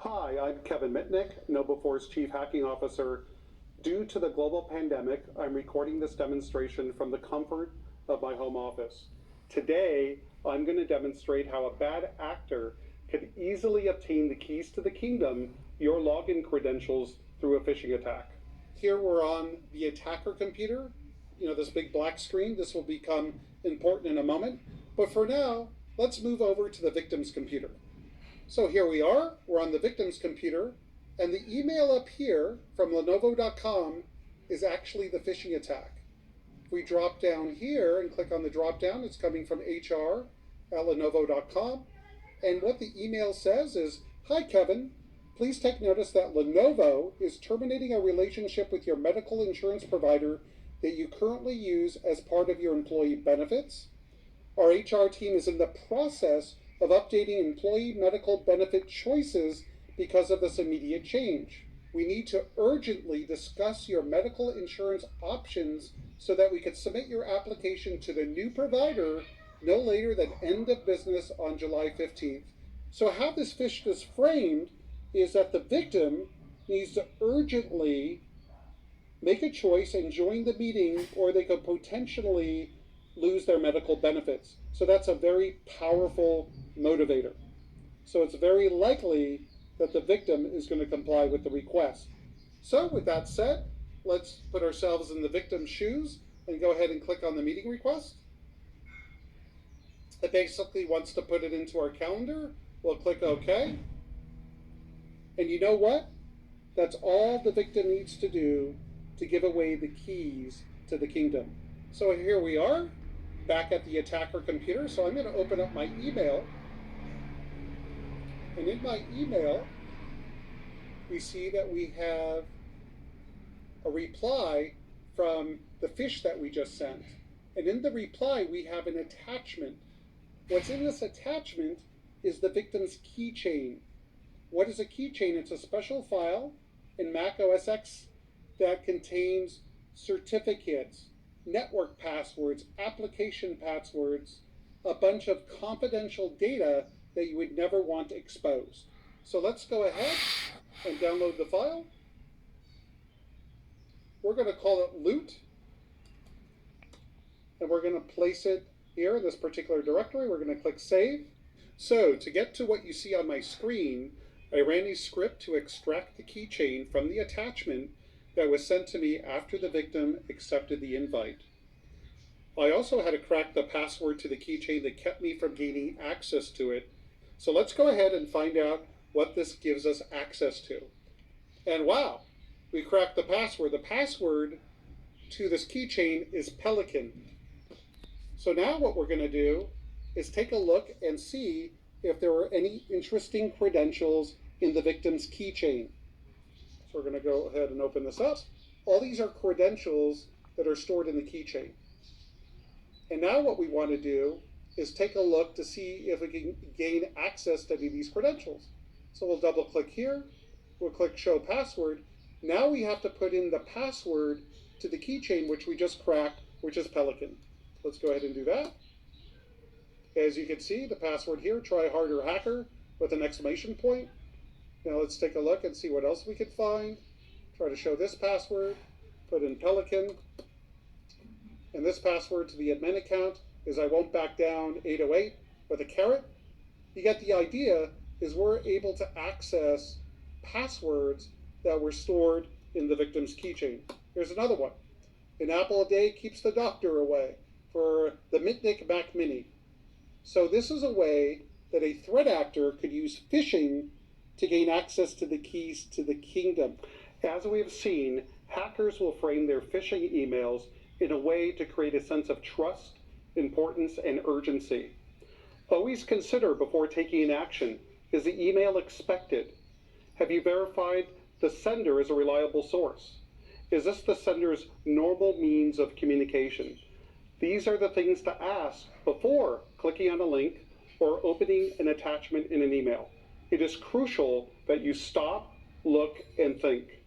Hi, I'm Kevin Mitnick, KnowBe4's Chief Hacking Officer. Due to the global pandemic, I'm recording this demonstration from the comfort of my home office. Today, I'm going to demonstrate how a bad actor could easily obtain the keys to the kingdom, your login credentials, through a phishing attack. Here we're on the attacker computer. This big black screen. This will become important in a moment. But for now, let's move over to the victim's computer. So here we are, we're on the victim's computer, and the email up here from Lenovo.com is actually the phishing attack. If we drop down here and click on the drop down, it's coming from HR@Lenovo.com, and what the email says is, "Hi Kevin, please take notice that Lenovo is terminating a relationship with your medical insurance provider that you currently use as part of your employee benefits. Our HR team is in the process of updating employee medical benefit choices because of this immediate change. We need to urgently discuss your medical insurance options so that we can submit your application to the new provider no later than end of business on July 15th. So how this phish is framed is that the victim needs to urgently make a choice and join the meeting, or they could potentially lose their medical benefits. So that's a very powerful motivator. So it's very likely that the victim is going to comply with the request. So with that said, let's put ourselves in the victim's shoes and go ahead and click on the meeting request. It basically wants to put it into our calendar. We'll click OK. And you know what? That's all the victim needs to do to give away the keys to the kingdom. So here we are, back at the attacker computer. So I'm going to open up my email. And in my email, we see that we have a reply from the phish that we just sent. And in the reply, we have an attachment. What's in this attachment is the victim's keychain. What is a keychain? It's a special file in Mac OS X that contains certificates, network passwords, application passwords, a bunch of confidential data that you would never want exposed. So let's go ahead and download the file. We're going to call it loot, and we're going to place it here in this particular directory. We're going to click save. So to get to what you see on my screen, I ran a script to extract the keychain from the attachment that was sent to me after the victim accepted the invite. I also had to crack the password to the keychain that kept me from gaining access to it. So let's go ahead and find out what this gives us access to. And wow, we cracked the password. The password to this keychain is Pelican. So now what we're going to do is take a look and see if there were any interesting credentials in the victim's keychain. So we're going to go ahead and open this up. All these are credentials that are stored in the keychain. And now what we want to do is take a look to see if we can gain access to any of these credentials. So we'll double click here. We'll click show password. Now we have to put in the password to the keychain which we just cracked, which is Pelican. Let's go ahead and do that. As you can see, the password here, try harder hacker with an exclamation point. Now let's take a look and see what else we could find. Try to show this password, put in Pelican. And this password to the admin account is I won't back down 808 with a caret. You get the idea, is we're able to access passwords that were stored in the victim's keychain. Here's another one. An apple a day keeps the doctor away, for the Mitnick Mac Mini. So this is a way that a threat actor could use phishing to gain access to the keys to the kingdom. As we have seen, hackers will frame their phishing emails in a way to create a sense of trust, importance, and urgency. Always consider before taking an action, is the email expected? Have you verified the sender is a reliable source? Is this the sender's normal means of communication? These are the things to ask before clicking on a link or opening an attachment in an email. It is crucial that you stop, look, and think.